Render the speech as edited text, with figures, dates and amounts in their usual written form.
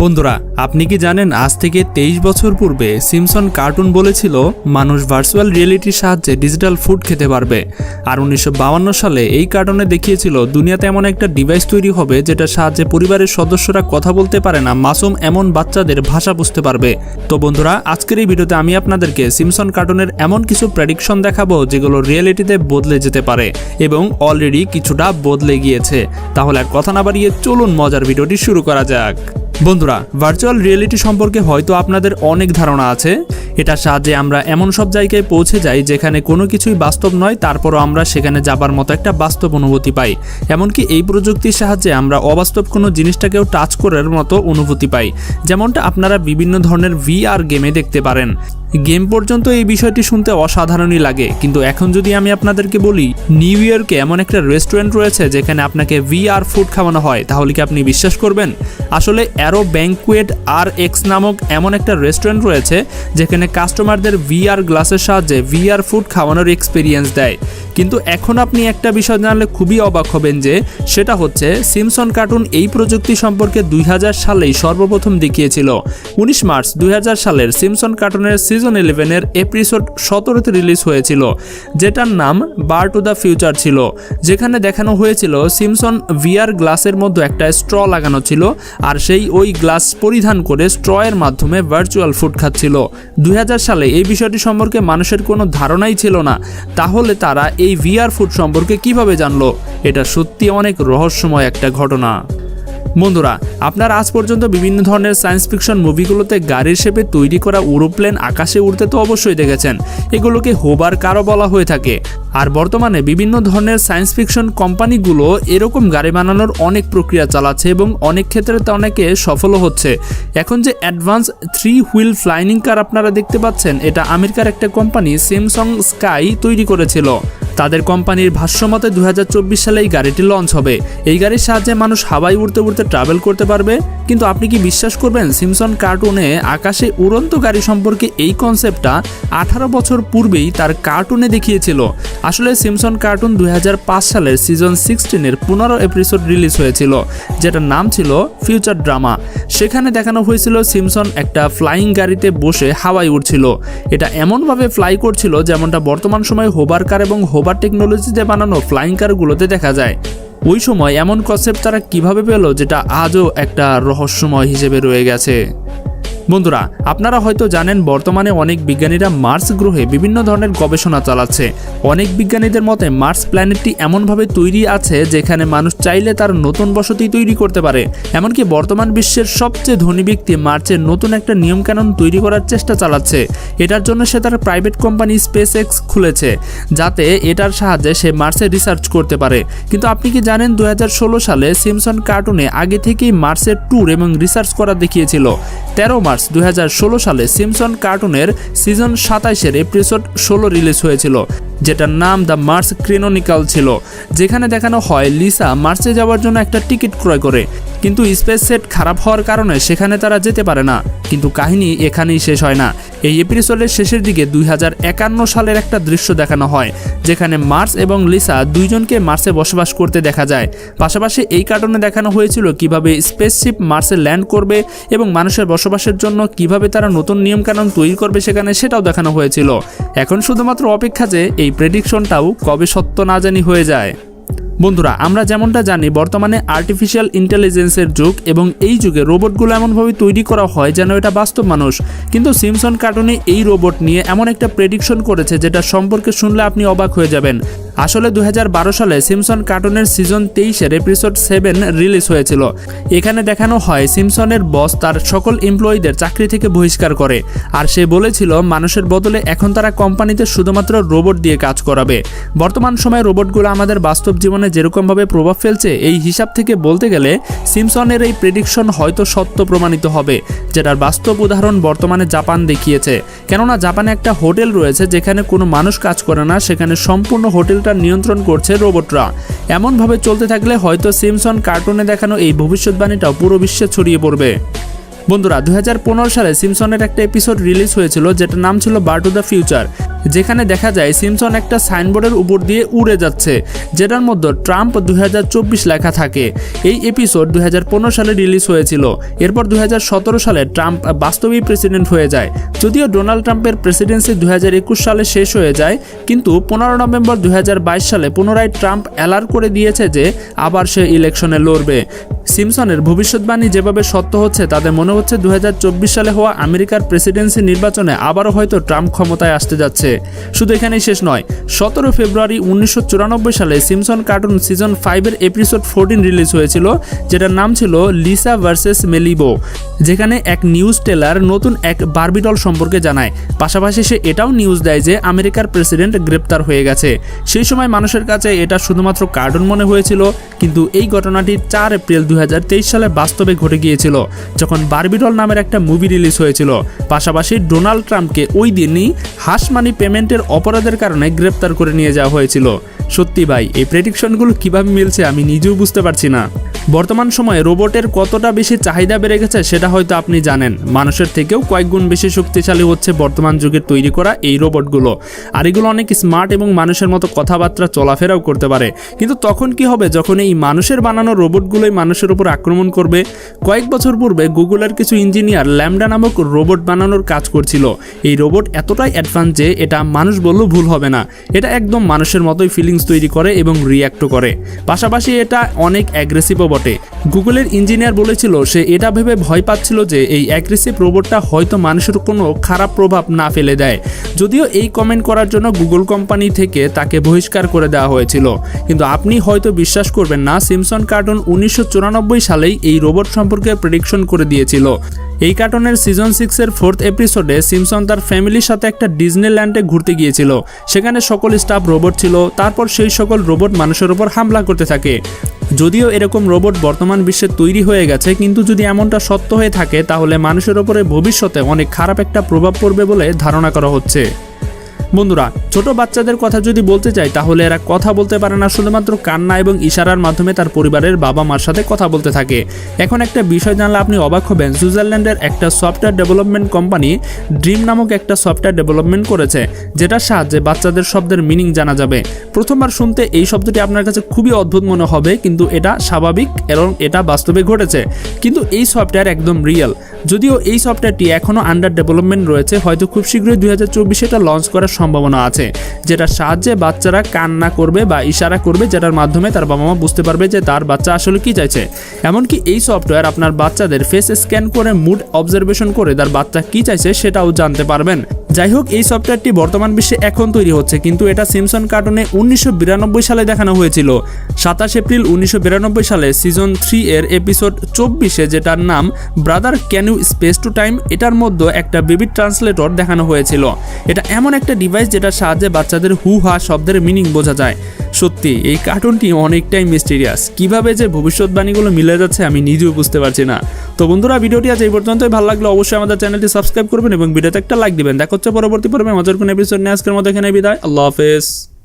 বন্ধুরা, আপনি কি জানেন আজ থেকে 23 বছর পূর্বে সিম্পসন কার্টুন বলেছিল মানুষ ভার্চুয়াল রিয়েলিটির সাহায্যে ডিজিটাল ফুড খেতে পারবে। আর 1952 সালে এই কার্টুনে দেখিয়েছিল দুনিয়াতে এমন একটা ডিভাইস তৈরি হবে যেটার সাহায্যে পরিবারের সদস্যরা কথা বলতে পারে না মাসুম এমন বাচ্চাদের ভাষা বুঝতে পারবে। তো বন্ধুরা, আজকের এই ভিডিওতে আমি আপনাদেরকে সিম্পসন কার্টুনের এমন কিছু প্রেডিকশন দেখাবো যেগুলো রিয়েলিটিতে বদলে যেতে পারে এবং অলরেডি কিছুটা বদলে গিয়েছে। তাহলে আর কথা না বাড়িয়ে চলুন মজার ভিডিওটি শুরু করা যাক। বন্ধুরা, ভার্চুয়াল রিয়েলিটি সম্পর্কে হয়তো আপনাদের অনেক ধারণা আছে। এটার সাহায্যে আমরা এমন সব জায়গায় পৌঁছে যাই যেখানে কোনো কিছুই বাস্তব নয়, তারপরও আমরা সেখানে যাবার মতো একটা বাস্তব অনুভূতি পাই। এমনকি এই প্রযুক্তির সাহায্যে আমরা অবাস্তব কোনো জিনিসটাকেও টাচ করার মতো অনুভূতি পাই, যেমনটা আপনারা বিভিন্ন ধরনের VR গেমে দেখতে পারেন। গেম পর্যন্ত এই বিষয়টি শুনতে অসাধারণই লাগে, কিন্তু এখন যদি আমি আপনাদেরকে বলি নিউ ইয়র্কে এমন একটা রেস্টুরেন্ট রয়েছে যেখানে আপনাকে VR ফুড খাওয়ানো হয়, তাহলে কি আপনি বিশ্বাস করবেন? আসলে অ্যারো ব্যাংকুয়েট RX নামক এমন একটা রেস্টুরেন্ট রয়েছে যেখানে কাস্টমারদের VR গ্লাসের সাহায্যে VR ফুড খাওয়ানোর এক্সপিরিয়েন্স দেয়। কিন্তু এখন আপনি একটা বিষয় জানলে খুবই অবাক হবেন, যে সেটা হচ্ছে সিম্পসন কার্টুন এই প্রযুক্তি সম্পর্কে 2000 সালেই সর্বপ্রথম দেখিয়েছিল। 19 মার্চ 2000 সালের সিম্পসন কার্টুনের সিজন 11-এর এপিসোড 17-তে রিলিজ হয়েছিল, যেটার নাম বার টু দ্য ফিউচার ছিল। যেখানে দেখানো হয়েছিল সিম্পসন VR গ্লাসের মধ্যে একটা স্ট্র লাগানো ছিল, আর সেই ওই গ্লাস পরিধান করে স্ট্রয়ের মাধ্যমে ভার্চুয়াল ফুড খাচ্ছিল। 2000 সালে এই বিষয়টি সম্পর্কে মানুষের কোনো ধারণাই ছিল না। তাহলে তারা এই VR ফুড সম্পর্কে কিভাবে জানলো? এটা সত্যি অনেক রহস্যময় একটা ঘটনা। বন্ধুরা, আপনারা আজ পর্যন্ত বিভিন্ন ধরনের সায়েন্স ফিকশন মুভিগুলোতে গাড়ির শেপে তৈরি করা উড়োপ্লেন আকাশে উড়তে তো অবশ্যই দেখেছেন। এগুলোকে হোবার কারও বলা হয়ে থাকে। আর বর্তমানে বিভিন্ন ধরনের সায়েন্স ফিকশন কোম্পানিগুলো এরকম গাড়ি বানানোর অনেক প্রক্রিয়া চালাচ্ছে এবং অনেক ক্ষেত্রে তা অনেকে সফলও হচ্ছে। এখন যে অ্যাডভান্স 3 হুইল ফ্লাইং কার আপনারা দেখতে পাচ্ছেন, এটা আমেরিকার একটা কোম্পানি স্যামসাং স্কাই তৈরি করেছিল। তাদের কোম্পানির ভাষ্যমতে 2024 সালে এই গাড়িটি লঞ্চ হবে। এই গাড়ির সাহায্যে মানুষ হাওয়ায় উড়তে উড়তে ট্রাভেল করতে পারবে। কিন্তু আপনি কি বিশ্বাস করবেন, সিম্পসন কার্টুনে আকাশে উড়ন্ত গাড়ি সম্পর্কে এই কনসেপ্টটা 18 বছর পূর্বেই তার কার্টুনে দেখিয়েছিল। আসলে সিম্পসন কার্টুন 2005 সালের সিজন 16-এর 15 এপিসোড রিলিজ হয়েছিল, যেটার নাম ছিল ফিউচার ড্রামা। সেখানে দেখানো হয়েছিল সিম্পসন একটা ফ্লাইং গাড়িতে বসে হাওয়ায় উড়ছিল। এটা এমনভাবে ফ্লাই করছিল যেমনটা বর্তমান সময়ে হোবার কার এবং হোবার টেকনোলজিতে বানানো ফ্লাইং কারগুলোতে দেখা যায়। ওই সময় এমন কনসেপ্ট তারা কিভাবে পেল, যেটা আজও একটা রহস্যময় হিসেবে রয়ে গেছে। বন্ধুরা, আপনারা হয়তো জানেন বর্তমানে অনেক বিজ্ঞানীরা মার্স গ্রহে বিভিন্ন ধরনের গবেষণা চালাচ্ছে। অনেক বিজ্ঞানীদের মতে মার্স প্ল্যানেটটি এমনভাবে তৈরি আছে যেখানে মানুষ চাইলে তার নতুন বসতি তৈরি করতে পারে। এমনকি বর্তমান বিশ্বের সবচেয়ে ধনী ব্যক্তি মার্চের নতুন একটা নিয়মকানুন তৈরি করার চেষ্টা চালাচ্ছে। এটার জন্য সে তার প্রাইভেট কোম্পানি SpaceX খুলেছে, যাতে এটার সাহায্যে সে মার্সে রিসার্চ করতে পারে। কিন্তু আপনি কি জানেন 2016 সালে সিম্পসন কার্টুনে আগে থেকেই মার্সের ট্যুর এবং রিসার্চ করা দেখিয়েছিল। 13 মার্চ 2016 সালে সিম্পসন কার্টুনের সিজন 27-এর এপিসোড 16 রিলিজ হয়েছিল, যেটার নাম দ্য মার্স ক্রনিকল ছিল। যেখানে দেখানো হয় লিসা মার্সে যাওয়ার জন্য একটা টিকিট ক্রয় করে, কিন্তু স্পেস সেট খারাপ হওয়ার কারণে সেখানে তারা যেতে পারে না। কিন্তু কাহিনী এখানেই শেষ হয় না। এই এপিসোডের শেষের দিকে 2051 সালের একটা দৃশ্য দেখানো হয়, যেখানে মার্স এবং লিসা দুইজনকে মার্সে বসবাস করতে দেখা যায়। পাশাপাশি এই কার্টুনে দেখানো হয়েছিল কিভাবে স্পেসশিপ মার্সে ল্যান্ড করবে এবং মানুষের বসবাসের জন্য কিভাবে তারা নতুন নিয়মকানুন তৈরি করবে সেখানে, সেটাও দেখানো হয়েছিল। এখন শুধুমাত্র অপেক্ষা যে এই প্রেডিকশনটাও কবে সত্য না জানি হয়ে যায়। বন্ধুরা, আমরা যেমনটা জানি বর্তমানে আর্টিফিশিয়াল ইন্টেলিজেন্সের যুগ, এবং এই যুগে রোবটগুলো এমনভাবে তৈরি করা হয় যেন এটা বাস্তব মানুষ। কিন্তু সিম্পসন কার্টুনে এই রোবট নিয়ে এমন একটা প্রেডিকশন করেছে যেটা সম্পর্কে শুনলে আপনি অবাক হয়ে যাবেন। আসলে 2012 সালে সিম্পসন কার্টুনের সিজন 23-এর এপিসোড 7 রিলিজ হয়েছিল। এখানে দেখানো হয় সিম্পসনের বস তার সকল এমপ্লয়ীদের চাকরি থেকে বহিষ্কার করে, আর সে বলেছিল মানুষের বদলে এখন তারা কোম্পানিতে শুধুমাত্র রোবট দিয়ে কাজ করাবে। বর্তমান সময়ে রোবটগুলো আমাদের বাস্তব জীবনে যেরকমভাবে প্রভাব ফেলছে, এই হিসাব থেকে বলতে গেলে সিম্পসনের এই প্রেডিকশন হয়তো সত্য প্রমাণিত হবে, যেটার বাস্তব উদাহরণ বর্তমানে জাপান দেখিয়েছে। কেননা জাপানে একটা হোটেল রয়েছে যেখানে কোনো মানুষ কাজ করে না, সেখানে সম্পূর্ণ হোটেলটা নিয়ন্ত্রণ করছে রোবটরা। এমনভাবে চলতে থাকলে হয়তো সিম্পসন কার্টুনে দেখানো এই ভবিষ্যৎবাণীটাও পুরো বিশ্বে ছড়িয়ে পড়বে। বন্ধুরা, 2015 সালে সিম্পসনের একটা এপিসোড রিলিজ হয়েছিল যেটার নাম ছিল বার টু দ্য ফিউচার। যেখানে দেখা যায় সিমসন একটা সাইনবোর্ডের উপর দিয়ে উড়ে যাচ্ছে, যেটার মধ্যে ট্রাম্প 2024 লেখা থাকে। এই এপিসোড 2015 সালে রিলিজ হয়েছিল। এরপর 2017 সালে ট্রাম্প বাস্তবেই প্রেসিডেন্ট হয়ে যায়। যদিও ডোনাল্ড ট্রাম্পের প্রেসিডেন্সি 2021 সালে শেষ হয়ে যায়, কিন্তু 15 নভেম্বর 2022 সালে পুনরায় ট্রাম্প অ্যালার্ট করে দিয়েছে যে আবার সে ইলেকশনে লড়বে। সিমসনের ভবিষ্যৎবাণী যেভাবে সত্য হচ্ছে তাতে মনে হচ্ছে 2024 সালে হওয়া আমেরিকার প্রেসিডেন্সি নির্বাচনে আবারও হয়তো ট্রাম্প ক্ষমতায় আসতে যাচ্ছে। শুধু এখানেই শেষ নয়, 17 ফেব্রুয়ারি 1994 সালে সিমসন কার্টুন সিজন 5-এর এপিসোড 14 রিলিজ হয়েছিল, যেটার নাম ছিল লিসা ভার্সেস মেলিবো, যেখানে এক নিউজ টেলার নতুন এক বারবি ডল সম্পর্কে জানায়। পাশাপাশি সে এটাও নিউজ দেয় যে আমেরিকার প্রেসিডেন্ট গ্রেপ্তার হয়ে গেছে। সেই সময় মানুষের কাছে এটা শুধুমাত্র কার্টুন মনে হয়েছিল, কিন্তু এই ঘটনাটি 4 এপ্রিল 2023 সালে বাস্তবে ঘটে গিয়েছিল, যখন বারবি ডল নামের একটা মুভি রিলিজ হয়েছিল। পাশাপাশি ডোনাল্ড ট্রাম্পকে ওই দিনই হাশ মানি পেমেন্টের অপরাধের কারণে গ্রেপ্তার করে নিয়ে যাওয়া হয়েছিল। সত্যি ভাই, এই প্রেডিকশনগুলো কিভাবে মিলছে আমি নিজেও বুঝতে পারছি না। বর্তমান সময়ে রোবটের কতটা বেশি চাহিদা বেড়ে গেছে সেটা হয়তো আপনি জানেন। মানুষের থেকেও কয়েক গুণ বেশি শক্তিশালী হচ্ছে বর্তমান যুগের তৈরি করা এই রোবটগুলো। আর এগুলো অনেক স্মার্ট এবং মানুষের মতো কথাবার্তা চলাফেরাও করতে পারে। কিন্তু তখন কি হবে যখন এই মানুষের বানানো রোবটগুলোই মানুষের উপর আক্রমণ করবে? কয়েক বছর পূর্বে গুগলের কিছু ইঞ্জিনিয়ার ল্যামডা নামক রোবট বানানোর কাজ করছিল। এই রোবট এতটাই অ্যাডভান্স যে এটা মানুষ বললেও ভুল হবে না। এটা একদম মানুষের মতোই ফিলিংস তৈরি করে এবং রিয়্যাক্টও করে। পাশাপাশি এটা অনেক অ্যাগ্রেসিভও বটে। গুগলের ইঞ্জিনিয়ার বলেছিল সে এটা ভেবে ভয় পাচ্ছিল যে এই অ্যাগ্রেসিভ রোবটটা হয়তো মানুষের কোনো খারাপ প্রভাব না ফেলে দেয়। যদিও এই কমেন্ট করার জন্য গুগল কোম্পানি থেকে তাকে বহিষ্কার করে দেওয়া হয়েছিল। কিন্তু আপনি হয়তো বিশ্বাস করবেন না, সিমসন কার্টুন 1994 সালেই এই রোবট সম্পর্কে প্রেডিকশন করে দিয়েছিল। এই কার্টুনের সিজন 6-এর 4th এপিসোডে সিমসন তার ফ্যামিলির সাথে একটা ডিজনিল্যান্ডে ঘুরতে গিয়েছিল। সেখানে সকল স্টাফ রোবট ছিল। তারপর সেই সকল রোবট মানুষের উপর হামলা করতে থাকে। যদিও এরকম রোবট বর্তমান বিশ্বে তৈরি হয়ে গেছে, কিন্তু যদি এমনটা সত্য হয়ে থাকে তাহলে মানুষের উপরে ভবিষ্যতে অনেক খারাপ একটা প্রভাব পড়বে বলে ধারণা করা হচ্ছে। বন্ধুরা, ছোট বাচ্চাদের কথা যদি বলতে চাই তাহলে এরা কথা বলতে পারে না, শুধুমাত্র কান্না এবং ইশারার মাধ্যমে তার পরিবারের বাবা মার সাথে কথা বলতে থাকে। এখন একটা বিষয় জানলে আপনি অবাক হবেন, সুইজারল্যান্ডের একটা সফটওয়্যার ডেভেলপমেন্ট কোম্পানি ড্রিম নামক একটা সফটওয়্যার ডেভেলপমেন্ট করেছে, যেটার সাহায্যে বাচ্চাদের শব্দের মিনিং জানা যাবে। প্রথমবার শুনতে এই শব্দটি আপনার কাছে খুবই অদ্ভুত মনে হবে, কিন্তু এটা স্বাভাবিক এবং এটা বাস্তবে ঘটেছে। কিন্তু এই সফটওয়্যার একদম রিয়েল। যদিও এই সফটওয়্যারটি এখনও আন্ডার ডেভেলপমেন্ট রয়েছে, হয়তো খুব শীঘ্রই 2024 এটা লঞ্চ করার সম্ভাবনা আছে, যেটার সাহায্যে বাচ্চারা কান্না করবে বা ইশারা করবে, যেটার মাধ্যমে তার বাবা মা বুঝতে পারবে যে তার বাচ্চা আসলে কি চাইছে। এমনকি এই সফটওয়্যার আপনার বাচ্চাদের ফেস স্ক্যান করে মুড অবজারভেশন করে তার বাচ্চা কি চাইছে সেটাও জানতে পারবেন। যাই হোক, এই সফটওয়্যারটি বর্তমান বিশ্বে এখন তৈরি হচ্ছে, কিন্তু এটা সিমসন কার্টুনে 1992 সালে দেখানো হয়েছিল। 27 এপ্রিল 1992 সালে সিজন 3-এর এপিসোড 24-এ, যেটার নাম brother can you space to time, এটার মধ্যে একটা বেবি ট্রান্সলেটর দেখানো হয়েছিল। এটা এমন একটা ডিভাইস যেটার সাহায্যে বাচ্চাদের হু হা শব্দের মিনিং বোঝা যায়। সত্যি এই কার্টুনটি অনেকটাই মিস্টেরিয়াস। কিভাবে যে ভবিষ্যৎবাণীগুলো মিলে যাচ্ছে আমি নিজেও বুঝতে পারছি না। তো বন্ধুরা, ভিডিওটি আজ এই পর্যন্তই। ভালো লাগলে অবশ্যই আমাদের চ্যানেলটি সাবস্ক্রাইব করবেন এবং ভিডিওতে একটা লাইক দিবেন। দেখা হচ্ছে পরবর্তী পর্বে মজার কোনো এপিসোড নিয়ে। আজকের মতো এখানে বিদায়। আল্লাহ হাফেজ।